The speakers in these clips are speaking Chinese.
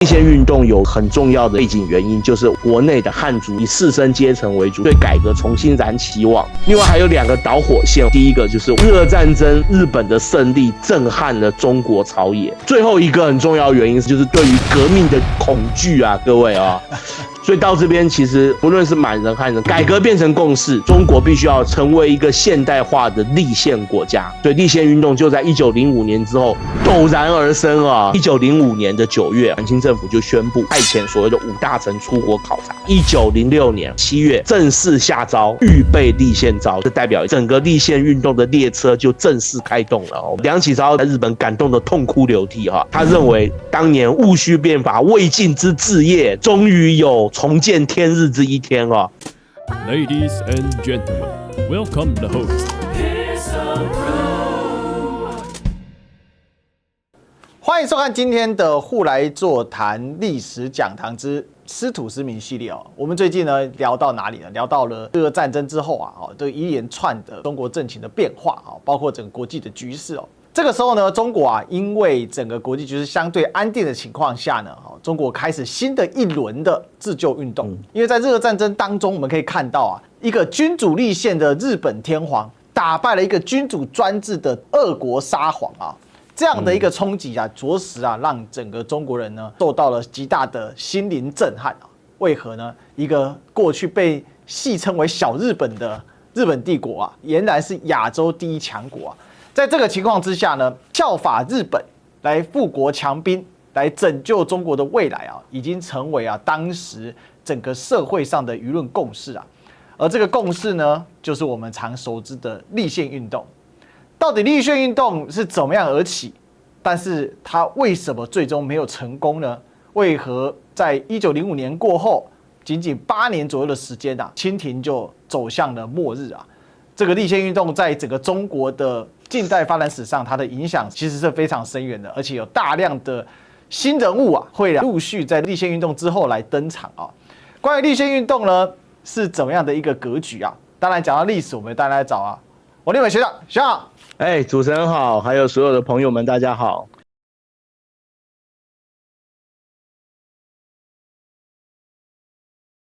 立宪运动有很重要的背景原因，就是国内的汉族以士绅阶层为主，对改革重新燃希望。另外还有2个导火线，第一个就是日俄战争，日本的胜利震撼了中国朝野。最后一个很重要的原因就是对于革命的恐惧啊，各位啊。所以到这边，其实不论是满人汉人，改革变成共识，中国必须要成为一个现代化的立宪国家。所以立宪运动就在1905年之后陡然而生啊。1905年的9月，满清政府就宣布派遣所谓的5大臣出国考察。1906年7月正式下诏，预备立宪诏，这代表整个立宪运动的列车就正式开动了。梁启超在日本感动的痛哭流涕哈，他认为当年戊戌变法未尽之志业，终于有重见天日之一天啊。Ladies and gentlemen, welcome the host. 欢迎收看今天的互来座谈历史讲堂之师徒思明系列哦。我们最近呢聊到哪里呢？聊到了日俄战争之后啊，这一连串的中国政情的变化啊，包括整个国际的局势哦。这个时候呢，中国啊，因为整个国际局势相对安定的情况下呢，中国开始新的一轮的自救运动。因为在日俄战争当中，我们可以看到啊，一个君主立宪的日本天皇打败了一个君主专制的俄国沙皇啊。这样的一个冲击啊，着实啊，让整个中国人呢受到了极大的心灵震撼啊。为何呢？一个过去被戏称为小日本的日本帝国啊，俨然是亚洲第一强国啊。在这个情况之下呢，效法日本来富国强兵，来拯救中国的未来啊，已经成为啊当时整个社会上的舆论共识啊。而这个共识呢，就是我们常熟知的立宪运动。到底立宪运动是怎么样而起？但是它为什么最终没有成功呢？为何在1905年过后，仅仅8年左右的时间啊，清廷就走向了末日啊？这个立宪运动在整个中国的近代发展史上，它的影响其实是非常深远的，而且有大量的新人物啊，会陆续在立宪运动之后来登场啊。关于立宪运动呢，是怎么样的一个格局啊？当然讲到历史，我们当然来找啊，王立伟学长，学长。主持人好，还有所有的朋友们，大家好。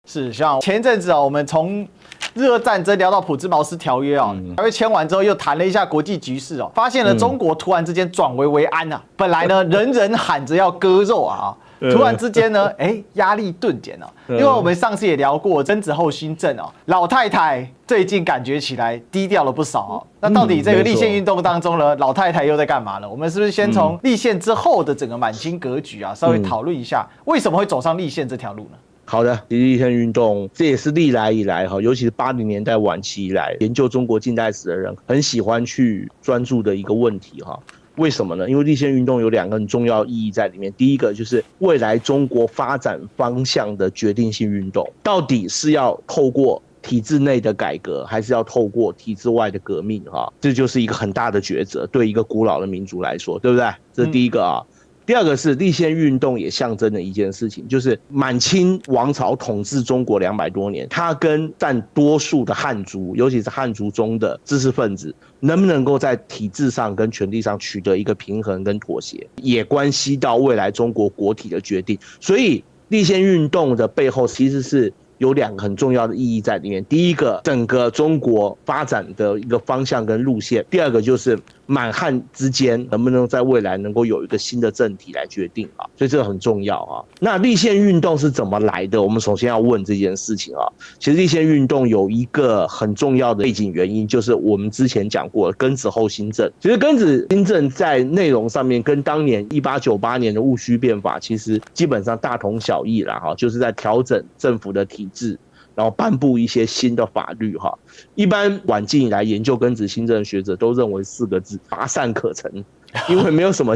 是像前一阵子啊，我们从日俄战争聊到普兹茅斯条约啊，条约签完之后又谈了一下国际局势哦，发现了中国突然之间转危为安啊，本来呢人人喊着要割肉啊。突然之间呢，压力顿减了。因为我们上次也聊过曾子厚新政哦，老太太最近感觉起来低调了不少哦。那到底这个立宪运动当中呢，老太太又在干嘛呢？我们是不是先从立宪之后的整个满清格局啊，稍微讨论一下，为什么会走上立宪这条路呢？好的，立宪运动这也是历来以来尤其是80年代晚期以来，研究中国近代史的人很喜欢去专注的一个问题哈。为什么呢？因为立宪运动有2个很重要意义在里面。第一个就是未来中国发展方向的决定性运动，到底是要透过体制内的改革，还是要透过体制外的革命哈？这就是一个很大的抉择，对一个古老的民族来说，对不对？这是第一个啊。第2个是立宪运动也象征了一件事情，就是满清王朝统治中国200多年，它跟占多数的汉族，尤其是汉族中的知识分子，能不能够在体制上跟权力上取得一个平衡跟妥协，也关系到未来中国国体的决定。所以立宪运动的背后其实是有2个很重要的意义在里面。第一个，整个中国发展的一个方向跟路线；第2个就是满汉之间能不能在未来能够有一个新的政体来决定啊，所以这个很重要啊。那立宪运动是怎么来的？我们首先要问这件事情啊。其实立宪运动有一个很重要的背景原因，就是我们之前讲过的庚子后新政。其实庚子新政在内容上面跟当年1898年的戊戌变法其实基本上大同小异啦哈，就是在调整政府的体制，然后颁布一些新的法律哈。一般晚近以来研究庚子新政的学者都认为4个字：乏善可陈，因为没有什么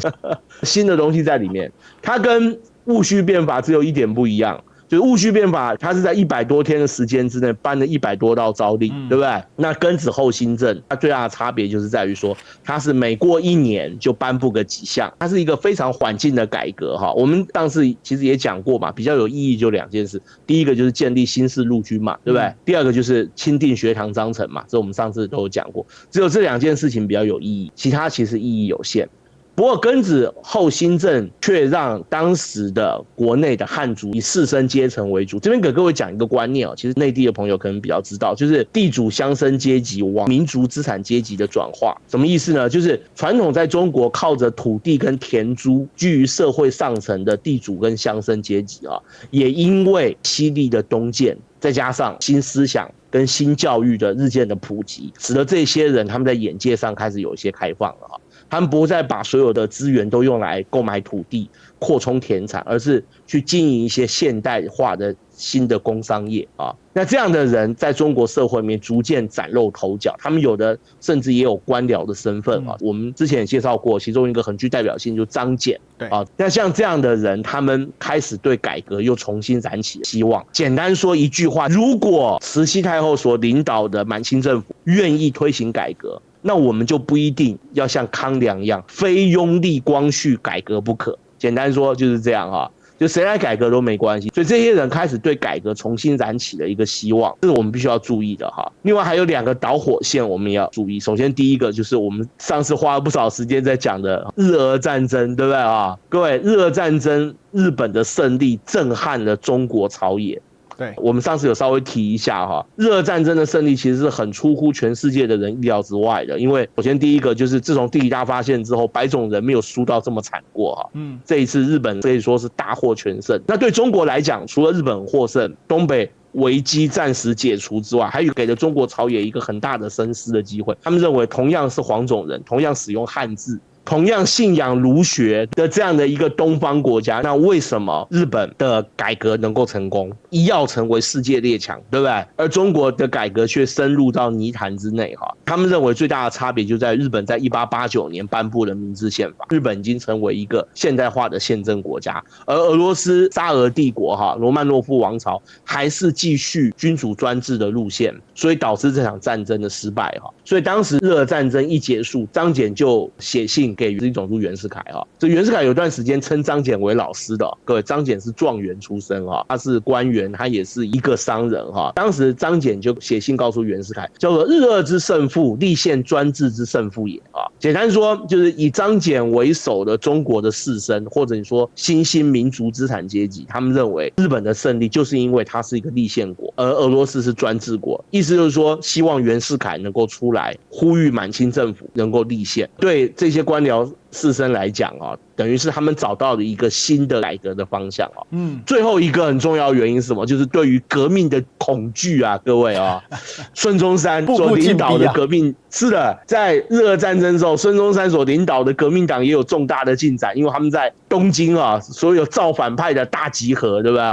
新的东西在里面。它跟戊戌变法只有一点不一样，就是戊戌变法它是在100多天的时间之内颁了100多道诏令，对不对？那庚子后新政它最大的差别就是在于说，它是每过1年就颁布个几项，它是一个非常缓进的改革哈。我们当时其实也讲过嘛，比较有意义就2件事，第一个就是建立新式陆军嘛，对不对？第2个就是钦定学堂章程嘛，这我们上次都有讲过。只有这2件事情比较有意义，其他其实意义有限。不过庚子后新政却让当时的国内的汉族以士绅阶层为主。这边给各位讲一个观念其实内地的朋友可能比较知道，就是地主乡绅阶级往民族资产阶级的转化。什么意思呢？就是传统在中国靠着土地跟田租居于社会上层的地主跟乡绅阶级也因为西历的东渐，再加上新思想跟新教育的日渐的普及，使得这些人他们在眼界上开始有一些开放了他们不再把所有的资源都用来购买土地、扩充田产，而是去经营一些现代化的新的工商业那这样的人在中国社会里面逐渐崭露头角，他们有的甚至也有官僚的身份我们之前也介绍过，其中一个很具代表性就是张謇。对那像这样的人，他们开始对改革又重新燃起希望。简单说一句话，如果慈禧太后所领导的满清政府愿意推行改革，那我们就不一定要像康梁一样，非拥立光绪改革不可。简单说就是这样就谁来改革都没关系，所以这些人开始对改革重新燃起了一个希望，这是我们必须要注意的另外还有2个导火线我们也要注意。首先第一个就是我们上次花了不少时间在讲的日俄战争，对不对各位，日俄战争日本的胜利震撼了中国朝野。对，我们上次有稍微提一下日俄战争的胜利其实是很出乎全世界的人意料之外的，因为首先第一个就是自从地理大发现之后，白种人没有输到这么惨过这一次日本可以说是大获全胜。那对中国来讲，除了日本获胜，东北危机暂时解除之外，还有给了中国朝野一个很大的深思的机会。他们认为同样是黄种人，同样使用汉字，同样信仰儒学的这样的一个东方国家，那为什么日本的改革能够成功，医药成为世界列强，对不对？而中国的改革却深入到泥潭之内他们认为最大的差别就在日本在1889年颁布了明治宪法，日本已经成为一个现代化的宪政国家，而俄罗斯沙俄帝国罗曼诺夫王朝还是继续君主专制的路线，所以导致这场战争的失败所以当时日俄战争一结束，张謇就写信给日裔总督袁世凯这袁世凯有段时间称张謇为老师的各位，张謇是状元出身他是官员，他也是一个商人当时张謇就写信告诉袁世凯，叫做日俄之胜负，立宪专制之胜负也简单说就是以张謇为首的中国的士绅，或者你说新兴民族资产阶级，他们认为日本的胜利就是因为它是一个立宪国，而俄罗斯是专制国，意思就是说希望袁世凯能够出来呼吁满清政府能够立宪。对这些官僚士绅来讲等于是他们找到了一个新的改革的方向最后一个很重要的原因是什么？就是对于革命的恐惧各位孙中山所领导的革命是的，在日俄战争之后，孙中山所领导的革命党也有重大的进展，因为他们在东京所有造反派的大集合，对不对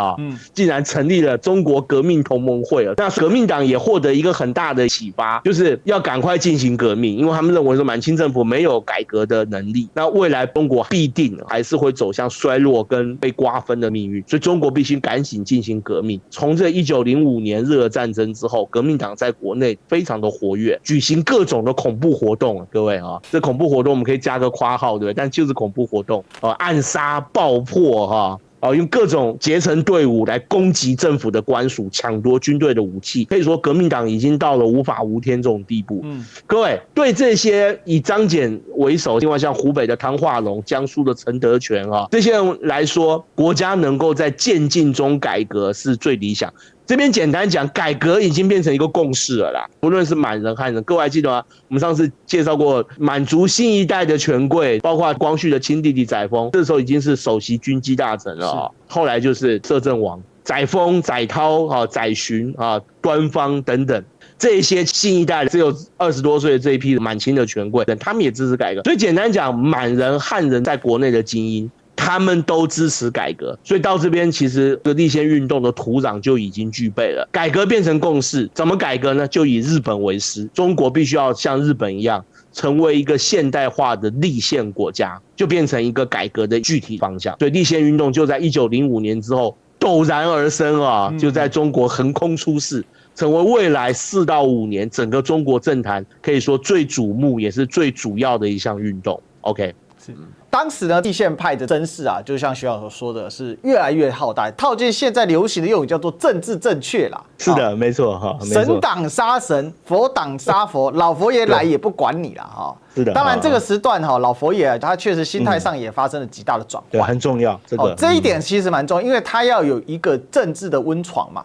竟然成立了中国革命同盟会那革命党也获得一个很大的启发，就是要赶快进行革命，因为他们认为说满清政府没有改革的能力，那未来中国必定还是会走向衰落跟被瓜分的命运，所以中国必须赶紧进行革命。从这1905年日俄战争之后，革命党在国内非常的活跃，举行各种的恐怖活动各位这恐怖活动我们可以加个括号，对不对？但就是恐怖活动暗杀爆破用各种结成队伍来攻击政府的官署，抢夺军队的武器，可以说革命党已经到了无法无天这种地步。各位对这些以张謇为首，另外像湖北的汤化龙、江苏的陈德全这些人来说，国家能够在渐进中改革是最理想。这边简单讲，改革已经变成一个共识了啦。不论是满人汉人，各位还记得吗？我们上次介绍过满族新一代的权贵，包括光绪的亲弟弟载沣，这时候已经是首席军机大臣了后来就是摄政王载沣、载涛、载洵端方等等。这些新一代只有20多岁的这一批满清的权贵，他们也支持改革。所以简单讲，满人、汉人在国内的精英，他们都支持改革，所以到这边其实立宪运动的土壤就已经具备了。改革变成共识，怎么改革呢？就以日本为师，中国必须要像日本一样，成为一个现代化的立宪国家，就变成一个改革的具体方向。所以立宪运动就在1905年之后陡然而生就在中国横空出世，成为未来4到5年整个中国政坛可以说最瞩目也是最主要的一项运动。OK。当时呢，立宪派的声势啊，就像学长所说的是越来越浩大，套进现在流行的用语叫做政治正确啦。是的，没错哈，神党杀神，佛党杀佛，老佛爷来也不管你啦哈。是的，当然这个时段哈，老佛爷他确实心态上也发生了极大的转换，对，很重要。这一点其实蛮重要，因为他要有一个政治的温床嘛。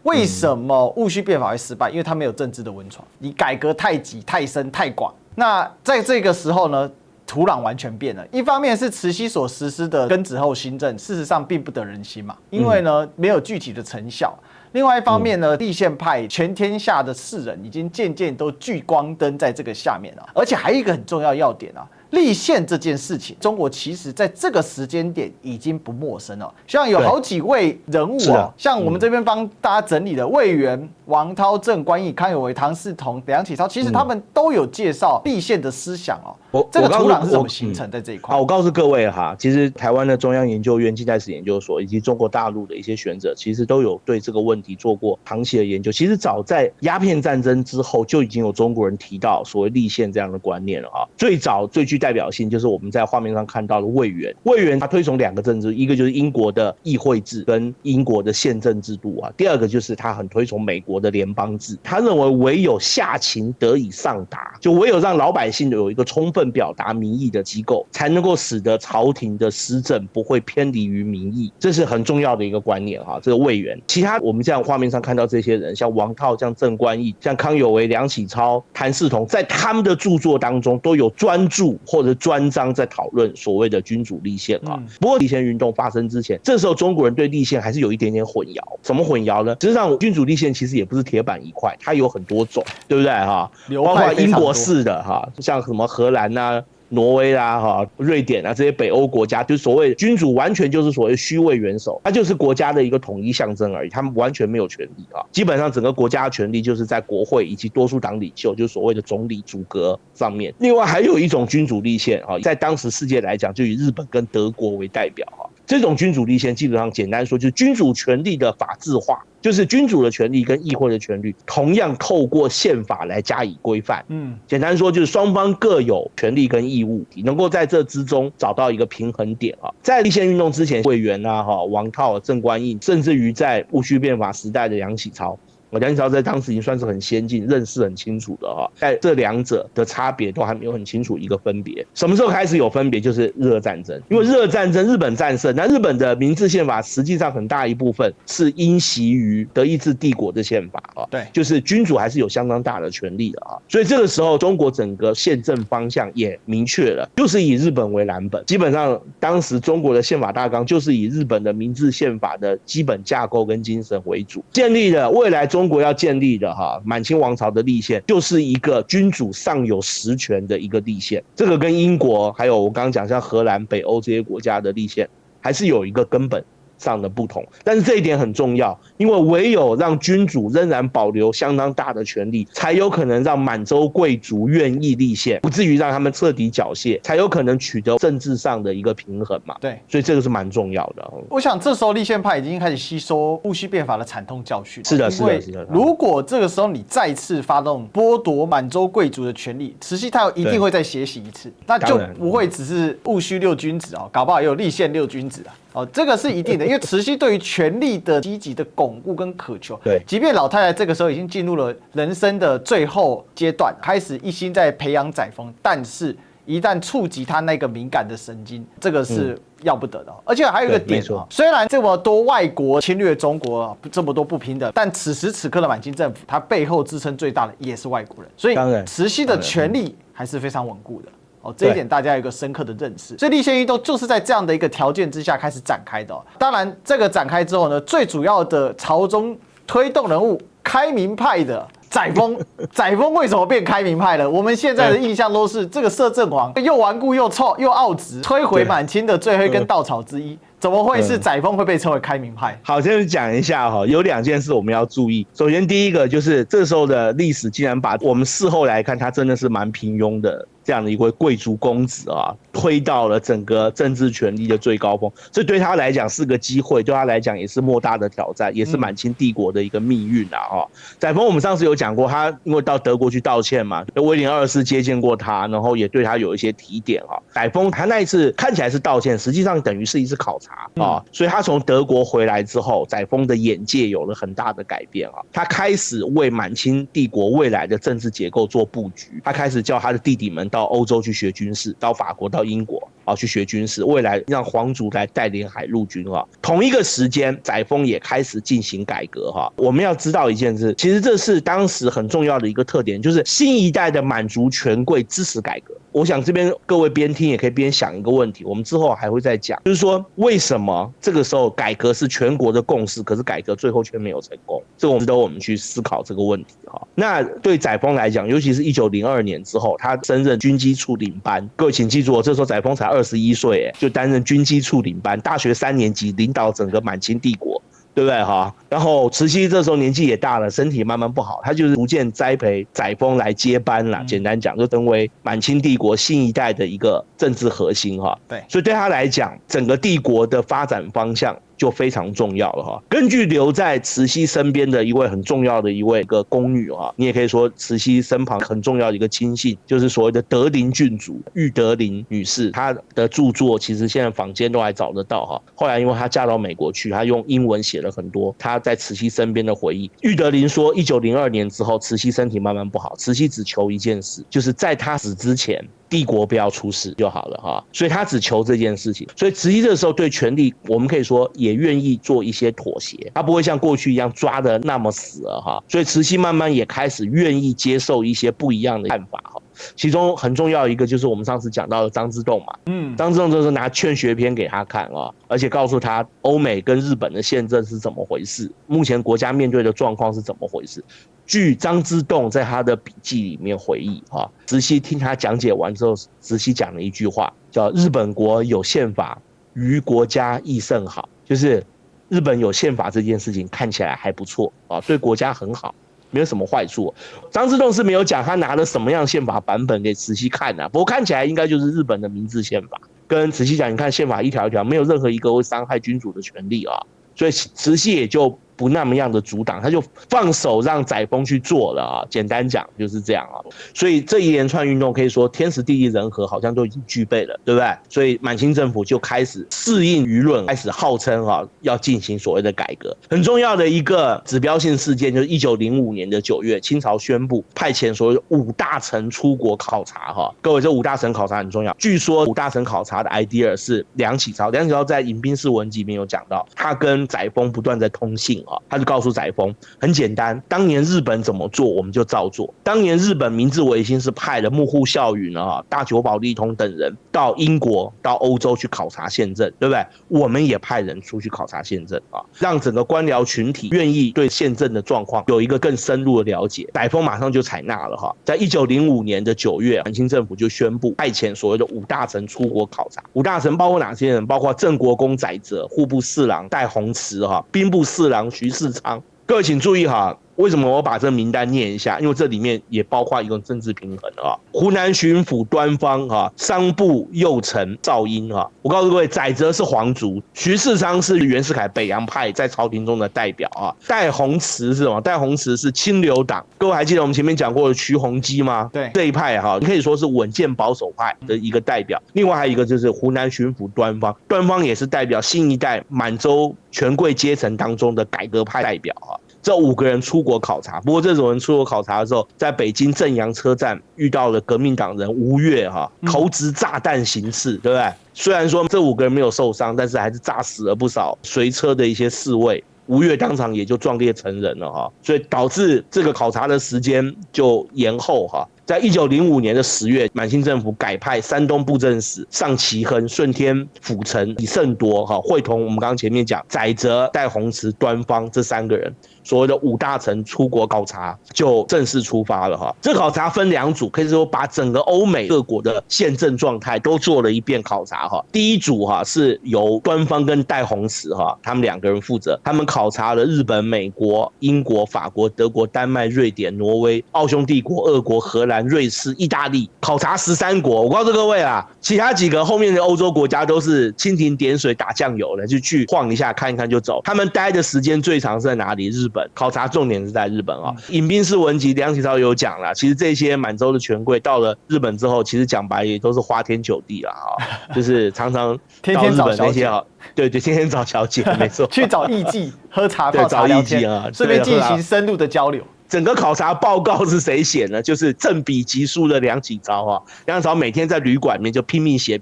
为什么戊戌变法会失败？因为他没有政治的温床，你改革太急、太深、太广。那在这个时候呢，土壤完全变了。一方面是慈禧所实施的庚子后新政，事实上并不得人心嘛，因为呢没有具体的成效。另外一方面呢，立宪派全天下的士人已经渐渐都聚光灯在这个下面了，而且还有一个很重要要点啊。立宪这件事情，中国其实在这个时间点已经不陌生了。像有好几位人物啊，像我们这边帮大家整理的魏源、王韬、郑观义、康有为、唐嗣同、梁启超，其实他们都有介绍立宪的思想哦。这个土壤是怎么形成在这一块？我告诉各位哈，其实台湾的中央研究院近代史研究所以及中国大陆的一些学者，其实都有对这个问题做过长期的研究。其实早在鸦片战争之后，就已经有中国人提到所谓立宪这样的观念了啊。最早最具代表性就是我们在画面上看到的魏源。魏源他推崇两个政治，一个就是英国的议会制跟英国的宪政制度啊，第二个就是他很推崇美国的联邦制。他认为唯有下情得以上达，就唯有让老百姓有一个充分表达民意的机构，才能够使得朝廷的施政不会偏离于民意，这是很重要的一个观念哈。这个魏源，其他我们这样画面上看到这些人，像王韬、像郑观义、像康有为、梁启超、谭嗣同，在他们的著作当中都有专著或者专章在讨论所谓的君主立宪啊。不过立宪运动发生之前，这时候中国人对立宪还是有一点点混淆。什么混淆呢？实际上君主立宪其实也不是铁板一块，它有很多种，对不对哈？包括英国式的哈，像什么荷兰啊、挪威啦、瑞典啊这些北欧国家，就是所谓君主完全就是所谓虚位元首，他就是国家的一个统一象征而已，他们完全没有权利啊。基本上整个国家的权力就是在国会以及多数党领袖，就是所谓的总理主阁上面。另外还有一种君主立宪啊，在当时世界来讲，就以日本跟德国为代表啊。这种君主立宪基本上简单说就是君主权力的法制化，就是君主的权力跟议会的权力同样透过宪法来加以规范。简单说就是双方各有权利跟义务，能够在这之中找到一个平衡点啊。在立宪运动之前，魏源啊、王韬、郑观义，甚至于在戊戌变法时代的梁启超。梁启超在当时已经算是很先进、认识很清楚的哈，在这两者的差别都还没有很清楚一个分别。什么时候开始有分别？就是日俄战争，因为日俄战争日本战胜，那日本的明治宪法实际上很大一部分是因袭于德意志帝国的宪法啊，对，就是君主还是有相当大的权力的啊，所以这个时候中国整个宪政方向也明确了，就是以日本为蓝本，基本上当时中国的宪法大纲就是以日本的明治宪法的基本架构跟精神为主，建立了未来中国要建立的满清王朝的立宪，就是一个君主上有实权的一个立宪。这个跟英国还有我刚刚讲像荷兰、北欧这些国家的立宪还是有一个根本上的不同，但是这一点很重要，因为唯有让君主仍然保留相当大的权力，才有可能让满洲贵族愿意立宪，不至于让他们彻底缴械，才有可能取得政治上的一个平衡嘛。对，所以这个是蛮重要的。我想这时候立宪派已经开始吸收戊戌变法的惨痛教训。是的，是的，是的。如果这个时候你再次发动剥夺满洲贵族的权利，慈禧太后一定会再血洗一次，那就不会只是戊戌六君子啊，搞不好也有立宪六君子啊。这个是一定的，因为慈禧对于权力的积极的巩固跟渴求，对，即便老太太这个时候已经进入了人生的最后阶段，开始一心在培养载沣，但是一旦触及她那个敏感的神经，这个是要不得的。而且还有一个点虽然这么多外国侵略中国，这么多不平等，但此时此刻的满清政府，它背后支撑最大的也是外国人，所以慈禧的权力还是非常稳固的。这一点大家有一个深刻的认识，所以立宪运动就是在这样的一个条件之下开始展开的。当然，这个展开之后呢，最主要的朝中推动人物，开明派的载沣。载沣为什么变开明派了？我们现在的印象都是这个摄政王又顽固又臭又傲直，摧毁满清的最后一根稻草之一。怎么会是载沣会被称为开明派？好，先讲一下有两件事我们要注意。首先，第一个就是这时候的历史竟然把我们事后来看，它真的是蛮平庸的这样的一位贵族公子啊，推到了整个政治权力的最高峰，这对他来讲是个机会，对他来讲也是莫大的挑战，也是满清帝国的一个命运啊。载沣我们上次有讲过，他因为到德国去道歉嘛，威廉2世接见过他，然后也对他有一些提点啊。载沣他那一次看起来是道歉，实际上等于是一次考察啊，所以他从德国回来之后，载沣的眼界有了很大的改变啊，他开始为满清帝国未来的政治结构做布局，他开始叫他的弟弟们到欧洲去学军事，到法国、到英国去学军事，未来让皇族来带领海陆军啊。同一个时间，载沣也开始进行改革哈。我们要知道一件事，其实这是当时很重要的一个特点，就是新一代的满族权贵支持改革。我想这边各位边听也可以边想一个问题，我们之后还会再讲，就是说为什么这个时候改革是全国的共识，可是改革最后却没有成功？这个值得我们去思考这个问题哈。那对载沣来讲，尤其是1902年之后，他升任军机处领班。各位请记住，这时候载沣才21岁，就担任军机处领班，大学3年级，领导整个满清帝国。对不对哈？然后慈禧这时候年纪也大了，身体慢慢不好，他就是逐渐栽培载沣来接班啦。简单讲，就成为满清帝国新一代的一个政治核心哈。对，所以对他来讲，整个帝国的发展方向就非常重要了哈。根据留在慈禧身边的一位很重要的一个宫女哈，你也可以说慈禧身旁很重要的一个亲信，就是所谓的德龄郡主裕德龄女士。她的著作其实现在坊间都还找得到哈。后来因为她嫁到美国去，她用英文写了很多她在慈禧身边的回忆。裕德龄说，1902年之后，慈禧身体慢慢不好，慈禧只求一件事，就是在她死之前，帝国不要出事就好了哈，所以他只求这件事情。所以慈禧这个时候对权力，我们可以说也愿意做一些妥协，他不会像过去一样抓得那么死了哈。所以慈禧慢慢也开始愿意接受一些不一样的看法哈。其中很重要一个就是我们上次讲到的张之洞嘛，张之洞就是拿劝学篇给他看啊，而且告诉他欧美跟日本的宪政是怎么回事，目前国家面对的状况是怎么回事。据张之洞在他的笔记里面回忆啊，慈禧听他讲解完之后，慈禧讲了一句话，叫日本国有宪法，于国家亦甚好，就是日本有宪法这件事情看起来还不错啊，对国家很好。没有什么坏处。张之洞是没有讲他拿了什么样宪法版本给慈禧看的，不过看起来应该就是日本的明治宪法。跟慈禧讲，你看宪法一条一条，没有任何一个会伤害君主的权利啊，所以慈禧也就不那么样的阻挡，他就放手让载沣去做了啊。简单讲就是这样啊。所以这一连串运动可以说天时地利人和好像都已经具备了，对不对？所以满清政府就开始适应舆论，开始号称要进行所谓的改革。很重要的一个指标性事件就是1905年的9月，清朝宣布派遣所谓的5大臣出国考察哈。各位，这5大臣考察很重要。据说5大臣考察的 idea 是梁启超，梁启超在《饮冰室文集》里面有讲到，他跟载沣不断在通信。他就告诉载沣，很简单，当年日本怎么做我们就照做。当年日本明治维新是派了幕户孝允大久保利通等人到英国到欧洲去考察宪政，对不对？我们也派人出去考察宪政让整个官僚群体愿意对宪政的状况有一个更深入的了解。载沣马上就采纳了在1905年的9月，满清政府就宣布派遣所谓的5大臣出国考察。5大臣包括哪些人？包括郑国公载泽、户部侍郎戴弘慈兵部侍郎徐世昌。各位请注意为什么我把这个名单念一下？因为这里面也包括一个政治平衡湖南巡抚端方商部右丞赵英我告诉各位，载泽是皇族，徐世昌是袁世凯北洋派在朝廷中的代表戴弘慈是什么？戴弘慈是清流党。各位还记得我们前面讲过的徐弘基吗？对，这一派你可以说是稳健保守派的一个代表。另外还有一个就是湖南巡抚端方，端方也是代表新一代满洲权贵阶层当中的改革派代表这5个人出国考察，不过这种人出国考察的时候，在北京正阳车站遇到了革命党人吴越投掷炸弹行刺，对不对？虽然说这5个人没有受伤，但是还是炸死了不少随车的一些侍卫。吴越当场也就壮烈成人了所以导致这个考察的时间就延后在1905年的10月，满清政府改派山东布政使尚其亨、顺天府丞李胜铎会同我们刚刚前面讲载泽、戴弘慈、端方这3个人，所谓的5大臣出国考察就正式出发了这考察分2组，可以说把整个欧美各国的宪政状态都做了一遍考察第一组是由端方跟戴弘慈他们2个人负责，他们考察了日本、美国、英国、法国、德国、丹麦、瑞典、挪威、奥匈帝国、俄国、荷兰、兰、瑞士、意大利，考察13国。我告诉各位啊，其他几个后面的欧洲国家都是蜻蜓点水打酱油的，就去晃一下看一看就走。他们待的时间最长是在哪里？日本，考察重点是在日本啊。饮冰室文集梁启超有讲了，其实这些满洲的权贵到了日本之后，其实讲白也都是花天酒地了啊，就是常常到日本那些啊。对，天天找小姐，没错，去找艺妓喝茶泡茶聊天啊，顺便进行深入的交流。整个考察报告是谁写呢？就是正笔疾书的梁启超啊。梁启超每天在旅馆里面就拼命写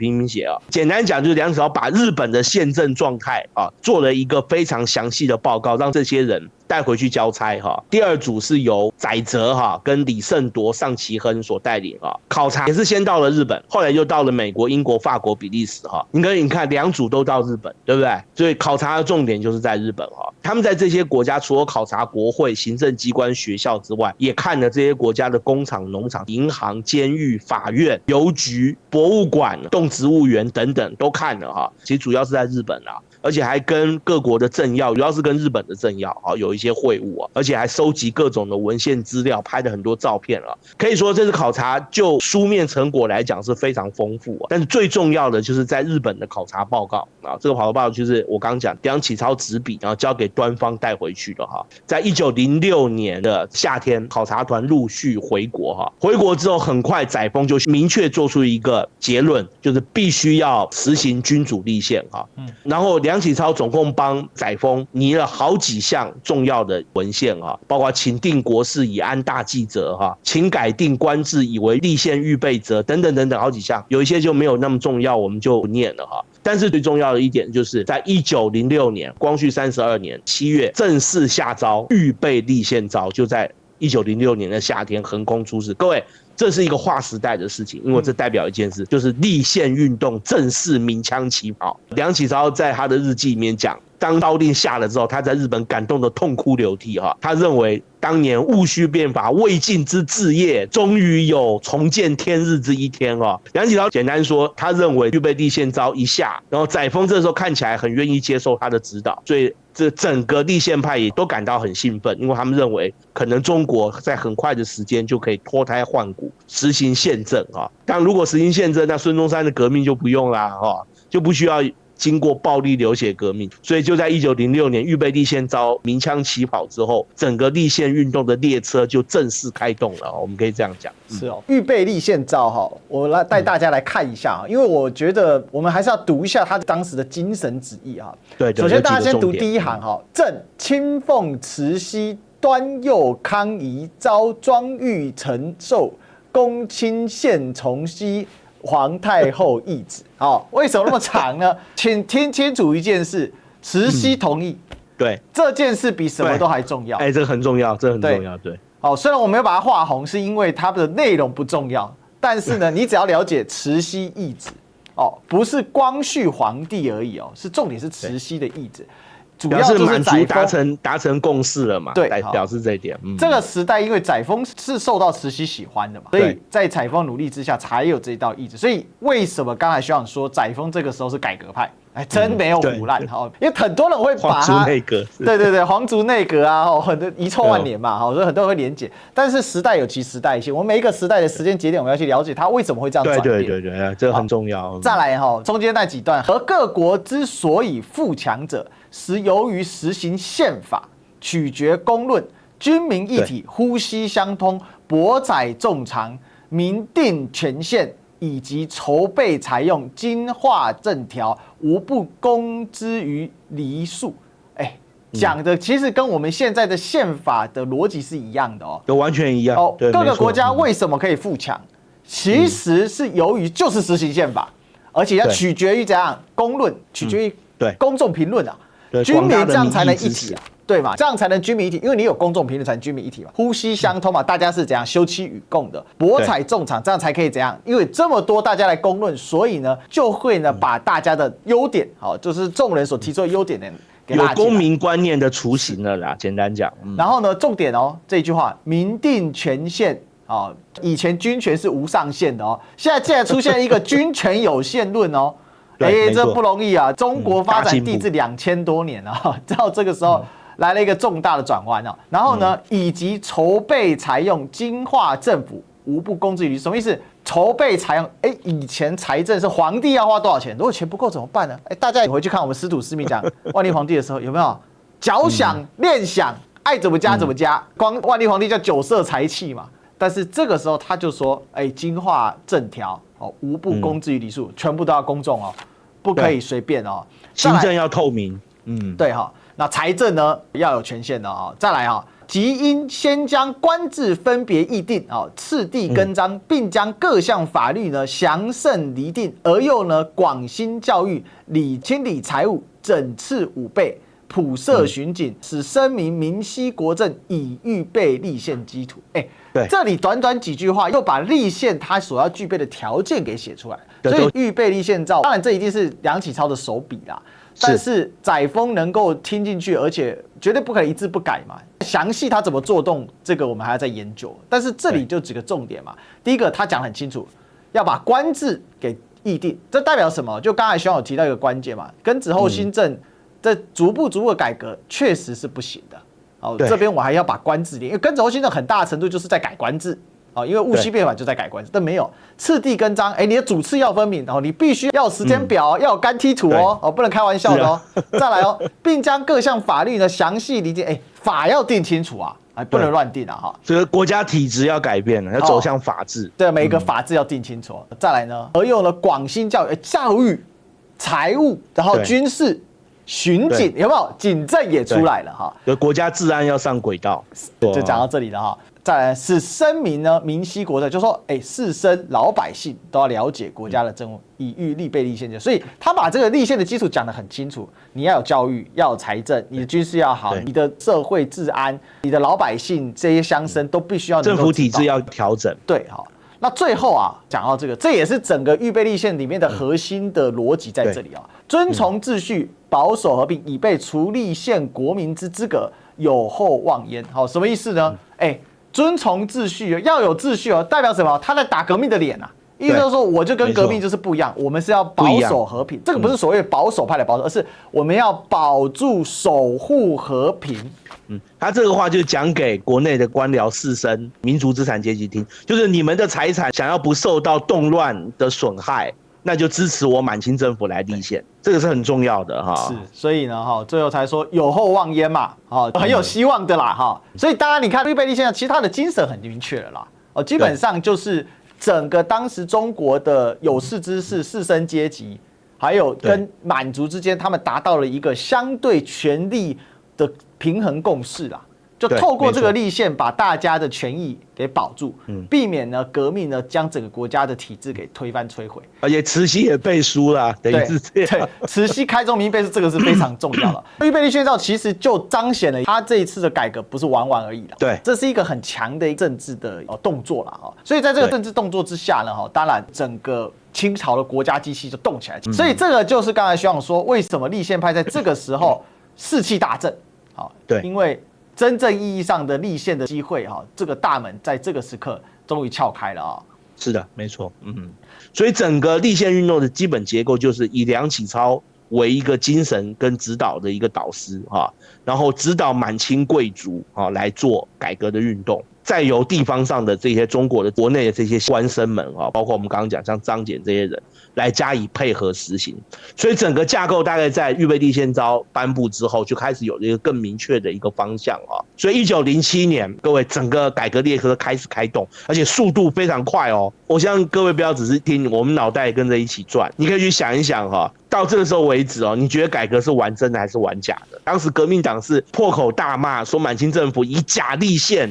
啊。简单讲就是梁启超把日本的宪政状态啊做了一个非常详细的报告，让这些人带回去交差哈。第二组是由载泽哈跟李胜铎、上崎亨所带领啊，考察也是先到了日本，后来又到了美国、英国、法国、比利时哈。你看两组都到日本，对不对？所以考察的重点就是在日本哈。他们在这些国家除了考察国会、行政机关、学校之外，也看了这些国家的工厂、农场、银行、监狱、法院、邮局、博物馆、动植物园等等都看了哈。其实主要是在日本啦。而且还跟各国的政要，主要是跟日本的政要啊有一些会晤啊，而且还收集各种的文献资料，拍了很多照片啊。可以说这次考察就书面成果来讲是非常丰富啊。但是最重要的就是在日本的考察报告啊，这个考察报告就是我刚刚讲梁启超执笔，然后交给端方带回去的哈。在1906年的夏天，考察团陆续回国哈。回国之后，很快载沣就明确做出一个结论，就是必须要实行君主立宪哈。然后梁启超总共帮载沣拟了好几项重要的文献哈，包括请定国事以安大计则哈，请改定官制以为立宪预备则等等等等好几项，有一些就没有那么重要，我们就不念了哈。但是最重要的一点就是在1906年光绪32年7月正式下诏预备立宪诏，就在1906年的夏天横空出世。各位，这是一个划时代的事情，因为这代表一件事，就是立宪运动正式鸣枪起跑。梁启超在他的日记里面讲，当诏令下了之后，他在日本感动得痛哭流涕哈。他认为当年戊戌变法未尽之志业，终于有重见天日之一天哈。梁启超简单说，他认为预备立宪诏一下，然后载沣这时候看起来很愿意接受他的指导，所以这整个立宪派也都感到很兴奋，因为他们认为可能中国在很快的时间就可以脱胎换骨，实行宪政啊。当然，如果实行宪政，那孙中山的革命就不用啦，就不需要经过暴力流血革命。所以就在1906年预备立宪诏鸣枪起跑之后，整个立宪运动的列车就正式开动了。我们可以这样讲。是哦，预备立宪诏哈，我来带大家来看一下，因为我觉得我们还是要读一下他当时的精神旨意哈。对，首先大家先读第一行哈，朕亲奉慈禧、端佑、康仪、昭、庄玉、承寿、恭亲献崇熙皇太后懿旨。好，为什么那么长呢？请听清楚一件事，慈禧同意。对，这件事比什么都还重要。这个很重要，这很重要。对。好，虽然我没有把它画红，是因为它的内容不重要，但是呢，你只要了解慈禧懿旨，不是光绪皇帝而已是重点是慈禧的懿旨。主要就是满足达成共识了嘛？对，表示这一点。这个时代因为载沣是受到慈禧喜欢的嘛，所以在载沣努力之下才有这一道懿旨。所以为什么刚才学长说载沣这个时候是改革派？真没有唬烂哈，因为很多人会把皇族内阁，对，皇族内阁啊，很多遗臭万年嘛，所以很多人会连结。但是时代有其时代性，我们每一个时代的时间节点，我们要去了解它为什么会这样转变。对，这个很重要。再来中间那几段，而各国之所以富强者，实由于实行宪法，取决公论，军民一体，呼吸相通，博载众长，明定权限。以及筹备采用精化政条，无不公之于黎庶。讲的其实跟我们现在的宪法的逻辑是一样的都完全一样。各个国家为什么可以富强？其实是由于就是实行宪法，而且要取决于怎样公论，取决于公众评论啊，军民这样才能一体啊。对嘛，这样才能军民一体，因为你有公众评论才能军民一体嘛，呼吸相通嘛，大家是怎样休戚与共的，博采众长，这样才可以怎样？因为这么多大家来公论，所以呢就会呢把大家的优点，就是众人所提出的优点呢，有公民观念的雏形了啦，简单讲。然后呢，重点这一句话，明定权限。以前军权是无上限的现在竟然出现一个军权有限论这不容易啊！中国发展帝制2000多年了，到这个时候。来了一个重大的转弯然后呢，以及筹备采用精化政府无不公之于理。什么意思？筹备财用，以前财政是皇帝要花多少钱，如果钱不够怎么办呢？大家回去看我们司徒思明讲万历皇帝的时候，有没有脚想练想，爱怎么加怎么加？光万历皇帝叫酒色财气嘛。但是这个时候他就说，经化政条无不公之于理数，全部都要公众哦，不可以随便哦。行政要透明，对哈。那财政呢要有权限的哦。再来哈，即应先将官制分别议定次第更章，并将各项法律呢详慎厘定，而又呢广兴教育，清理财务，整治武备，普设巡警，使声明明晰国政，以预备立宪基础。对，这里短短几句话，又把立宪它所要具备的条件给写出来。所以预备立宪诏，当然这一定是梁启超的手笔啦。但是载沣能够听进去，而且绝对不可以一字不改嘛。详细他怎么做动，这个我们还要再研究。但是这里就几个重点嘛。第一个，他讲很清楚，要把官制给议定，这代表什么？就刚才徐总有提到一个关键嘛，庚子后新政这逐步的改革确实是不行的。这边我还要把官制列，因为庚子后新政很大的程度就是在改官制。因为戊戌变法就在改官制，但没有次第更章，你的主次要分明，你必须要有时间表，要有干梯图不能开玩笑的再来并将各项法律呢详细厘定，法要定清楚啊，不能乱定啊这个国家体制要改变了，要走向法治。对，每一个法制要定清楚。再来呢，而又呢广兴教育、财务，然后军事、巡警，有没有？警政也出来了哈。国家治安要上轨道，就讲到这里了哈。再来是声明呢，明晰国政，就说士绅老百姓都要了解国家的政务，以预立备立宪。所以他把这个立宪的基础讲得很清楚，你要有教育，要有财政，你的军事要好，你的社会治安，你的老百姓这些乡绅都必须要能够政府体制要调整。对，好。那最后讲到这个，这也是整个预备立宪里面的核心的逻辑在这里遵从秩序，保守和平，以备除立宪国民之资格，有后望焉。好，什么意思呢？遵从秩序，要有秩序代表什么？他在打革命的脸啊！意思就是说，我就跟革命就是不一样，我们是要保守和平。这个不是所谓保守派的保守，而是我们要保住、守护和平。他这个话就讲给国内的官僚士绅、民族资产阶级听，就是你们的财产想要不受到动乱的损害，那就支持我满清政府来立宪，这个是很重要的哈。是，所以呢最后才说有后望焉嘛，很有希望的啦所以大家你看预备立宪，其实他的精神很明确了啦，基本上就是整个当时中国的有识之士、士绅阶级，还有跟满族之间，他们达到了一个相对权力的平衡共识啦。就透过这个立宪，把大家的权益给保住，避免呢革命呢将整个国家的体制给推翻摧毁。而且慈禧也背书了，等于是这样。对，慈禧开宗明义背书，这个是非常重要的。预备立宪诏其实就彰显了他这一次的改革不是玩玩而已了。对，这是一个很强的政治的动作了所以在这个政治动作之下呢当然整个清朝的国家机器就动起来。所以这个就是刚才徐总说，为什么立宪派在这个时候士气大振？对，因为真正意义上的立宪的机会这个大门在这个时刻终于撬开了是的，没错，所以整个立宪运动的基本结构就是以梁启超为一个精神跟指导的一个导师然后指导满清贵族来做改革的运动，再由地方上的这些中国的国内的这些官绅们包括我们刚刚讲像张謇这些人来加以配合实行。所以整个架构大概在预备立宪诏颁布之后就开始有了一个更明确的一个方向所以1907年各位整个改革列车开始开动，而且速度非常快我相信各位不要只是听，我们脑袋跟着一起转，你可以去想一想到这个时候为止你觉得改革是玩真的还是玩假的？当时革命党是破口大骂说满清政府以假立宪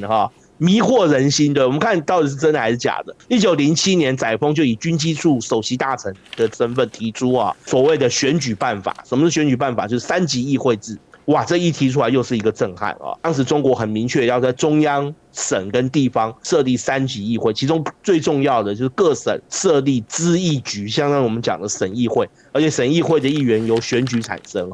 迷惑人心的，我们看到底是真的还是假的。1907年，载沣就以军机处首席大臣的身份提出所谓的选举办法。什么是选举办法？就是3级议会制。哇，这一提出来又是一个震撼当时中国很明确要在中央、省跟地方设立3级议会，其中最重要的就是各省设立咨议局，相当于我们讲的省议会，而且省议会的议员由选举产生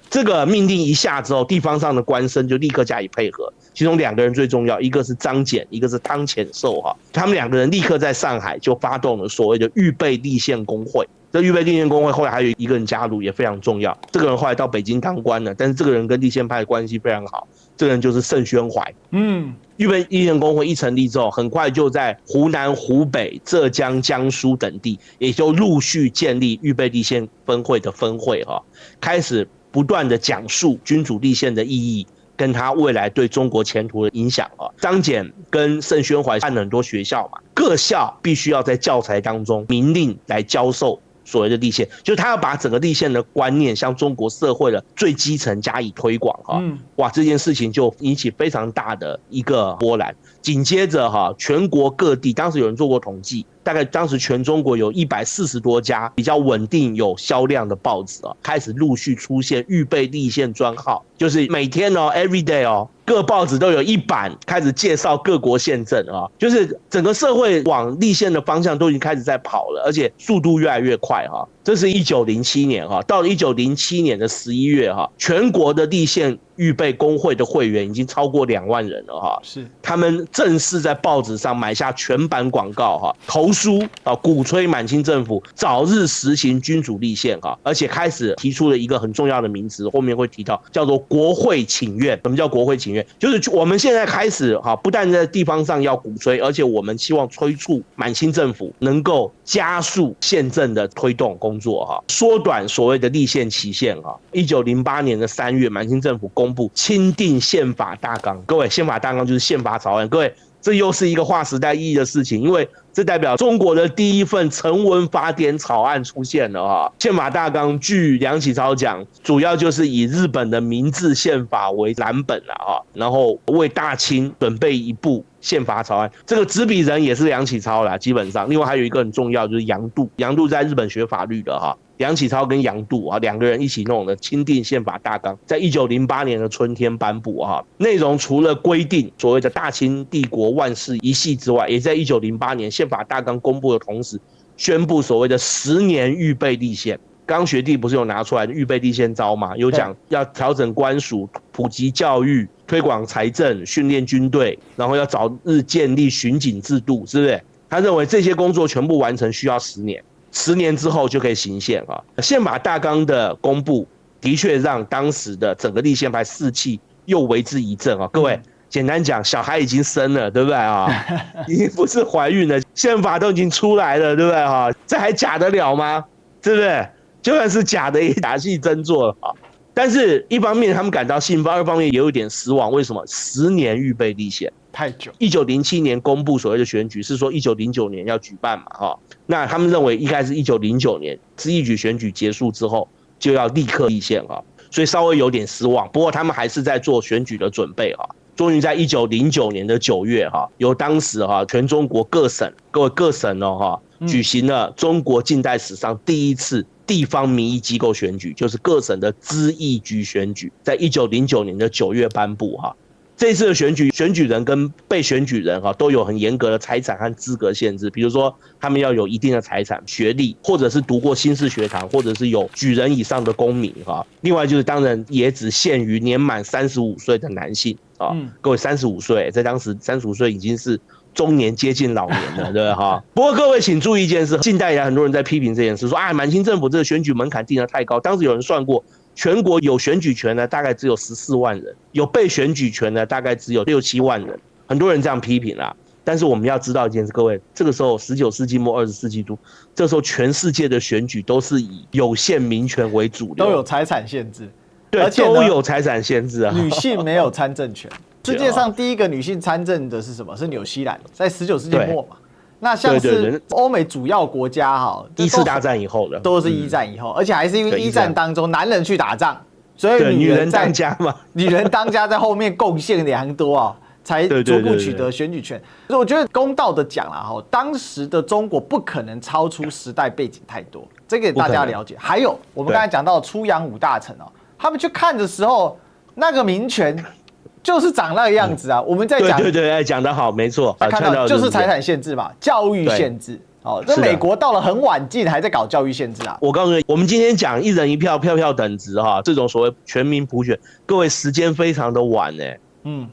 这个命令一下之后，地方上的官绅就立刻加以配合。其中2个人最重要，一个是张謇，一个是汤潜寿他们2个人立刻在上海就发动了所谓的预备立宪工会。这预备立宪工会后来还有一个人加入，也非常重要。这个人后来到北京当官了，但是这个人跟立宪派关系非常好。这个人就是盛宣怀。预备立宪工会一成立之后，很快就在湖南、湖北、浙江、江苏等地，也就陆续建立预备立宪分会的分会开始不断的讲述君主立宪的意义。跟他未来对中国前途的影响张謇跟盛宣怀办了很多学校嘛，各校必须要在教材当中明令来教授所谓的立宪，就是他要把整个立宪的观念向中国社会的最基层加以推广哇，这件事情就引起非常大的一个波澜。紧接着全国各地，当时有人做过统计，大概当时全中国有140多家比较稳定有销量的报纸开始陆续出现预备立宪专号，就是每天every day各报纸都有一版开始介绍各国宪政就是整个社会往立宪的方向都已经开始在跑了，而且速度越来越快这是1907年到了1907年的11月全国的立宪预备工会的会员已经超过2万人了是他们正式在报纸上买下全版广告投书鼓吹满清政府早日实行君主立宪而且开始提出了一个很重要的名词，后面会提到叫做国会请愿。什么叫国会请愿？就是我们现在开始不但在地方上要鼓吹，而且我们希望催促满清政府能够加速宪政的推动工作缩短所谓的立宪期限1908年的3月，满清政府公布钦定宪法大纲。各位，宪法大纲就是宪法草案。各位，这又是一个划时代意义的事情，因为这代表中国的第一份成文法典草案出现了宪法大纲据梁启超讲，主要就是以日本的明治宪法为蓝本然后为大清准备一部宪法草案。这个执笔人也是梁启超啦，基本上。另外还有一个很重要，就是杨度。杨度在日本学法律的梁启超跟杨度两个人一起弄的钦定宪法大纲，在1908年的春天颁布内容除了规定所谓的大清帝国万世一系之外，也在1908年宪法大纲公布的同时，宣布所谓的10年预备立宪。刚学弟不是有拿出来的预备立宪招吗？有讲要调整官署、普及教育、推广财政、训练军队，然后要早日建立巡警制度，是不是？他认为这些工作全部完成需要10年。10年之后就可以行宪宪法大纲的公布的确让当时的整个立宪派士气又为之一振各位，简单讲，小孩已经生了，对不对已经不是怀孕了，宪法都已经出来了，对不对这还假得了吗？对不对？就算是假的也假戏真做了但是一方面他们感到兴奋，二方面也有一点失望。为什么？10年预备立宪太久。1907年公布所谓的选举，是说1909年要举办嘛那他们认为一开始1909年一举选举结束之后就要立刻立宪所以稍微有点失望。不过他们还是在做选举的准备终于在1909年的9月由当时全中国各省举行了中国近代史上第一次地方民意机构选举，就是各省的咨议局选举，在1909年的9月颁布这次的选举，选举人跟被选举人都有很严格的财产和资格限制，比如说他们要有一定的财产、学历，或者是读过新式学堂，或者是有举人以上的公民另外就是当然也只限于年满35岁的男性各位35岁，在当时35岁已经是中年接近老年了，对不对不过各位请注意一件事，近代以来很多人在批评这件事，说满清政府这个选举门槛定得太高。当时有人算过，全国有选举权的大概只有14万人，有被选举权的大概只有6、7万人，很多人这样批评啦。但是我们要知道一件事，各位，这个时候19世纪末20世纪初，这时候全世界的选举都是以有限民权为主流，都有财产限制，对，而且都有财产限制女性没有参政权。世界上第一个女性参政的是什么？是纽西兰，在19世纪末嘛。那像是欧美主要国家一次大战以后的，都是一战以后，而且还是因为一战当中男人去打仗，所以女人当家嘛，女人当家在后面贡献良多才逐步取得选举权。所以我觉得公道的讲当时的中国不可能超出时代背景太多，这个大家了解。还有我们刚才讲到出洋五大臣他们去看的时候，那个民权就是长那个样子我们在讲，对，讲得好，没错。看到就是财产限制嘛，教育限制。这美国到了很晚近还在搞教育限制我告诉你，我们今天讲一人一票，票票等值这种所谓全民普选，各位时间非常的晚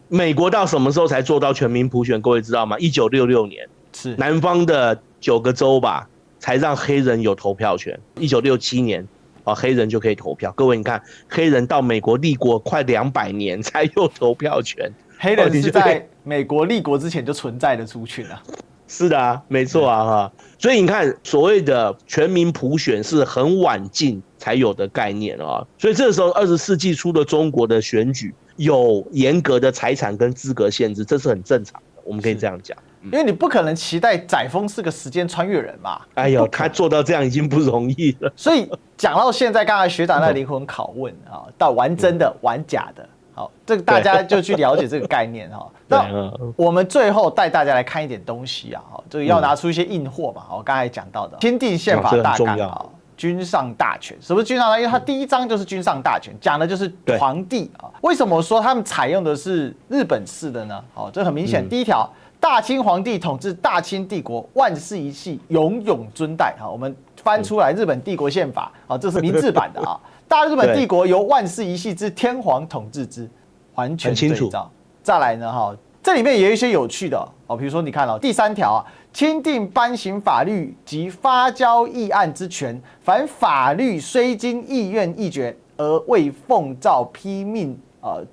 美国到什么时候才做到全民普选？各位知道吗？1966年，是南方的9个州吧，才让黑人有投票权。1967年。黑人就可以投票。各位，你看，黑人到美国立国快200年才有投票权。黑人是在美国立国之前就存在的族群啊。是的啊，没错啊哈。所以你看，所谓的全民普选是很晚近才有的概念啊。所以这个时候，20世纪初的中国的选举有严格的财产跟资格限制，这是很正常的，我们可以这样讲。因为你不可能期待载沣是个时间穿越人嘛。哎呦，他做到这样已经不容易了。所以讲到现在，刚才学长那灵魂拷问啊，到玩真的玩假的，好，这个大家就去了解这个概念哈。那我们最后带大家来看一点东西啊，这个要拿出一些硬货嘛。我刚才讲到的钦定宪法大纲啊，君上大权。什么君上大权？因为它第一章就是君上大权，讲的就是皇帝啊。为什么说他们采用的是日本式的呢？好，这很明显，第一条。大清皇帝统治大清帝国，万世一系，永永尊代。好，我们翻出来日本帝国宪法，好，这是明治版的啊。大日本帝国由万世一系之天皇统治之，完全对照。再来呢，哈，这里面也有一些有趣的哦，比如说你看哦，第3条啊，钦定颁行法律及发交议案之权，凡法律虽经议院议决而未奉诏批命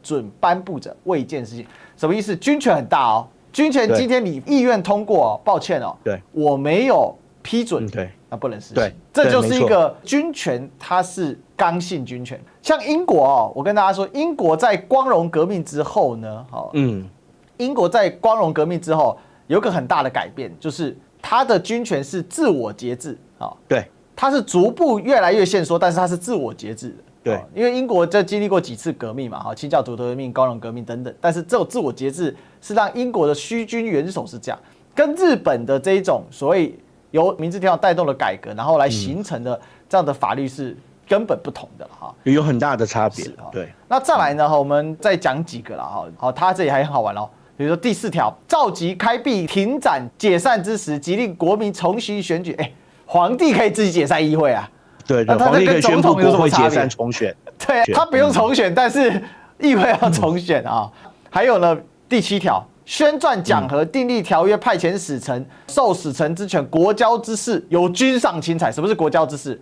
准颁布者，未见实行。什么意思？军权很大哦。军权今天你议院通过，抱歉哦，对，我没有批准，对，那不能实行。这就是一个军权，它是刚性军权。像英国哦，我跟大家说，英国在光荣革命之后呢，英国在光荣革命之后有个很大的改变，就是它的军权是自我节制啊，对，它是逐步越来越限缩，但是它是自我节制的。对，因为英国就经历过几次革命嘛，清教徒革命、光荣革命等等，但是这种自我节制是让英国的虚军元首是这样，跟日本的这一种所谓由明治天皇带动的改革，然后来形成的这样的法律是根本不同的哈，有很大的差别。对，那再来呢，我们再讲几个了哈，好，它这里还很好玩哦。比如说第4条，召集开闭、停展、解散之时，即令国民重新选举。皇帝可以自己解散议会啊。对，那皇帝可以宣布国会解散重选。对，他不用重选，但是议会要重选啊。还有呢，第7条，宣撰讲和、订立条约、派遣使臣、受使臣之权、国交之事，由君上亲裁。什么是国交之事？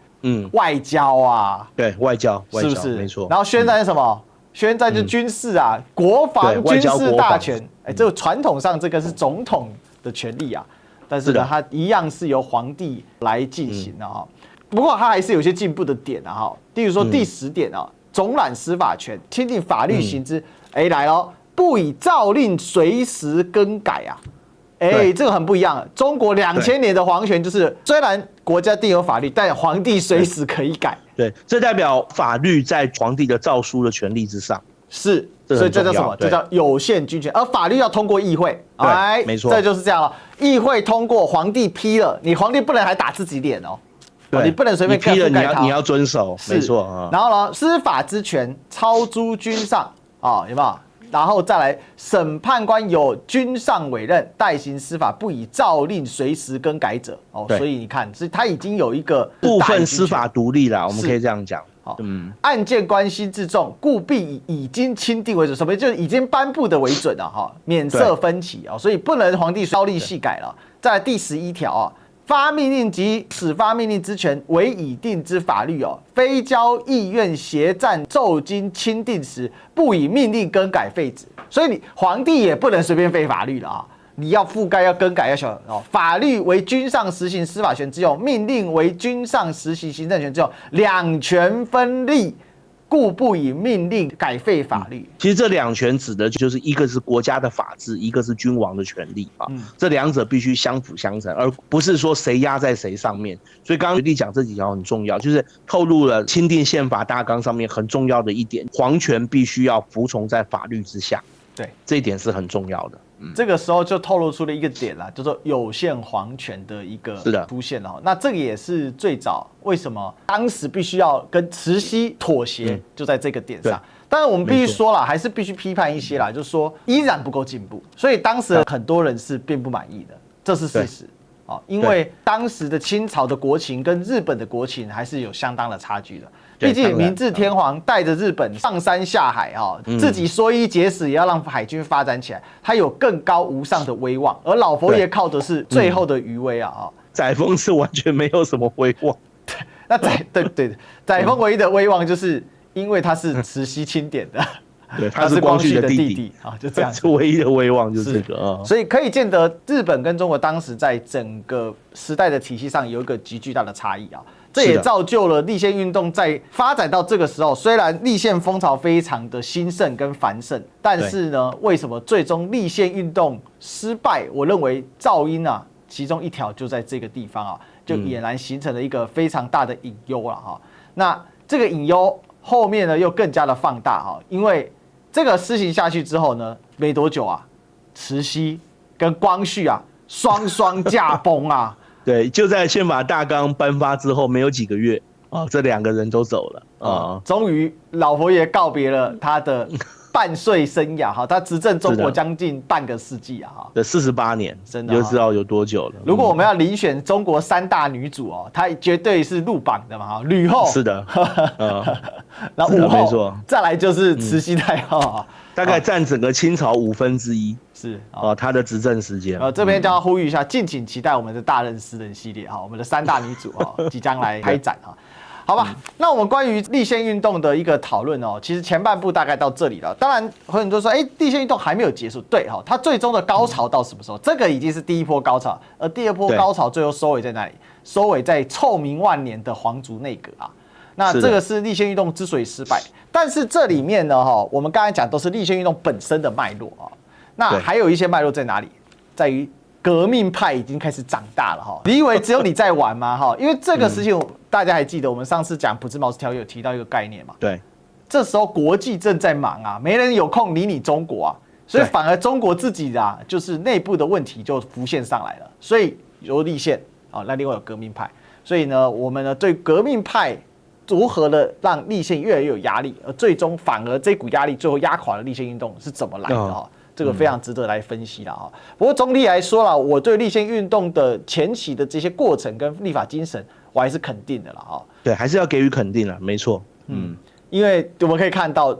外交啊。对，外交是不是？没错。然后宣战是什么？宣战就是军事啊，国防军事大权。这个传统上这个是总统的权利啊，但是呢，它一样是由皇帝来进行的哈。不过它还是有些进步的点啊哈，例如说第10点啊，总揽司法权，钦定法律行之。来咯，不以诏令随时更改啊。这个很不一样。中国2000年的皇权就是，虽然国家定有法律，但皇帝随时可以改。对，这代表法律在皇帝的诏书的权利之上。是，所以这叫什么？这叫有限军权，而法律要通过议会。没错，这就是这样了。议会通过，皇帝批了，你皇帝不能还打自己脸哦。你不能随便批了，你要遵守，没错。然后呢，司法之权超诸君上啊，有没有？然后再来，审判官有君上委任，代行司法，不以诏令随时更改者。所以你看，是他已经有一个部分司法独立了，我们可以这样讲。案件关系至重，故必以已经钦定为准。什么？就是已经颁布的为准了免涉分歧所以不能皇帝朝令细改了。再来第11条啊。发命令及始发命令之权为已定之法律非交议院协赞奏经钦定时，不以命令更改废止。所以你皇帝也不能随便废法律了啊！你要覆盖、要更改、要小法律为君上实行司法权之用，命令为君上实行行政权之用，两权分立。故不以命令改废法律。其实这两权指的就是一个是国家的法治，一个是君王的权利啊。这两者必须相辅相成，而不是说谁压在谁上面。所以刚刚学弟讲这几条很重要，就是透露了钦定宪法大纲上面很重要的一点，皇权必须要服从在法律之下。对，这一点是很重要的。这个时候就透露出了一个点啦，叫做有限皇权的一个出现了。那这个也是最早为什么当时必须要跟慈禧妥协，就在这个点上。当然我们必须说了，还是必须批判一些啦，就是说依然不够进步，所以当时很多人是并不满意的，这是事实。因为当时的清朝的国情跟日本的国情还是有相当的差距的。毕竟明治天皇带着日本上山下海自己说一节食，也要让海军发展起来，他有更高无上的威望。而老佛爷靠的是最后的余威载沣是完全没有什么威望。那载沣唯一的威望就是因为他是慈禧钦点的。对，他是光绪的弟弟啊，就这样，是唯一的威望就是这个啊。所以可以见得日本跟中国当时在整个时代的体系上有一个极巨大的差异啊。这也造就了立宪运动在发展到这个时候，虽然立宪风潮非常的兴盛跟繁盛，但是呢，为什么最终立宪运动失败？我认为噪音啊，其中一条就在这个地方啊，就俨然形成了一个非常大的隐忧了哈。那这个隐忧后面呢又更加的放大哈，因为这个施行下去之后呢，没多久啊，慈禧跟光绪啊双双驾崩啊。对，就在宪法大纲颁发之后没有几个月啊，这2个人都走了啊。终于老佛爷告别了他的半岁生涯哈，他执政中国将近半个世纪啊哈，对48年，真的你就知道有多久了。如果我们要遴选中国3大女主哦，她绝对是入榜的嘛哈，吕后是的，然后武后，没错，再来就是慈禧太后，大概占整个清朝1/5是他的执政时间。这边就要呼吁一下，敬请期待我们的大人私人系列哈，我们的3大女主即将来开展哈。好吧，那我们关于立宪运动的一个讨论哦，其实前半部大概到这里了。当然，很多人都说，立宪运动还没有结束，对哈，它最终的高潮到什么时候？这个已经是第一波高潮，而第二波高潮最后收尾在哪里？收尾在臭名万年的皇族内阁啊。那这个是立宪运动之所以失败，但是这里面呢，我们刚才讲都是立宪运动本身的脉络啊。那还有一些脉络在哪里？在于革命派已经开始长大了哈。你以为只有你在玩吗？哈，因为这个事情大家还记得，我们上次讲普兹茅斯条约有提到一个概念嘛。对，这时候国际正在忙啊，没人有空理你中国啊，所以反而中国自己啊，就是内部的问题就浮现上来了。所以有立宪啊，那另外有革命派，所以呢，我们呢对革命派如何的让立宪越来越有压力，而最终反而这股压力最后压垮了立宪运动是怎么来的哈？这个非常值得来分析了哈。不过总体来说啦，我对立宪运动的前期的这些过程跟立法精神，我还是肯定的了哈。对，还是要给予肯定了，没错。因为我们可以看到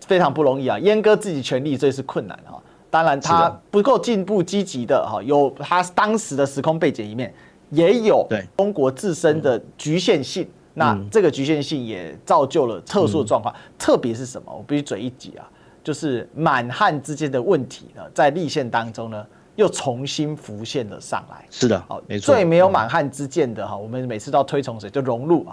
非常不容易啊，阉割自己权利这是困难哈。当然他不够进步积极的哈，有他当时的时空背景里面也有中国自身的局限性。那这个局限性也造就了特殊的状况，特别是什么？我必须嘴一挤啊。就是满汉之间的问题呢，在立宪当中呢，又重新浮现了上来。是的，没错。最没有满汉之见的我们每次都要推崇谁，就荣禄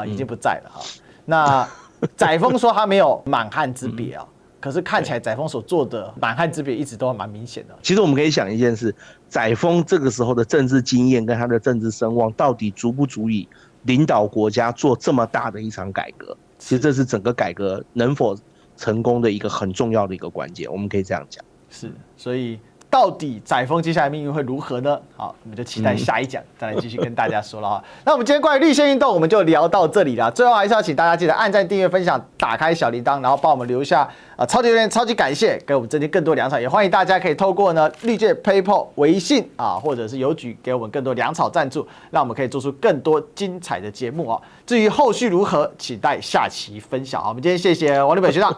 已经不在了哈。那载沣说他没有满汉之别啊，可是看起来载沣所做的满汉之别一直都蛮明显的。其实我们可以想一件事，载沣这个时候的政治经验跟他的政治声望，到底足不足以领导国家做这么大的一场改革？其实这是整个改革能否成功的一个很重要的一个关键，我们可以这样讲。是，所以到底载沣接下来命运会如何呢？好，我们就期待下一讲再来继续跟大家说了哈。那我们今天关于立宪运动，我们就聊到这里了。最后还是要请大家记得按赞、订阅、分享、打开小铃铛，然后帮我们留下超级留言，超级感谢，给我们增添更多粮草。也欢迎大家可以透过呢绿界 PayPal、微信或者是邮局给我们更多粮草赞助，让我们可以做出更多精彩的节目哦。至于后续如何，期待下期分享。好，我们今天谢谢王立本学长。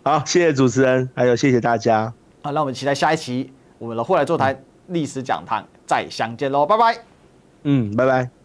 好，谢谢主持人，还有谢谢大家。好，那我们期待下一期我们的后来座谈历史讲堂再相见喽，拜拜。拜拜。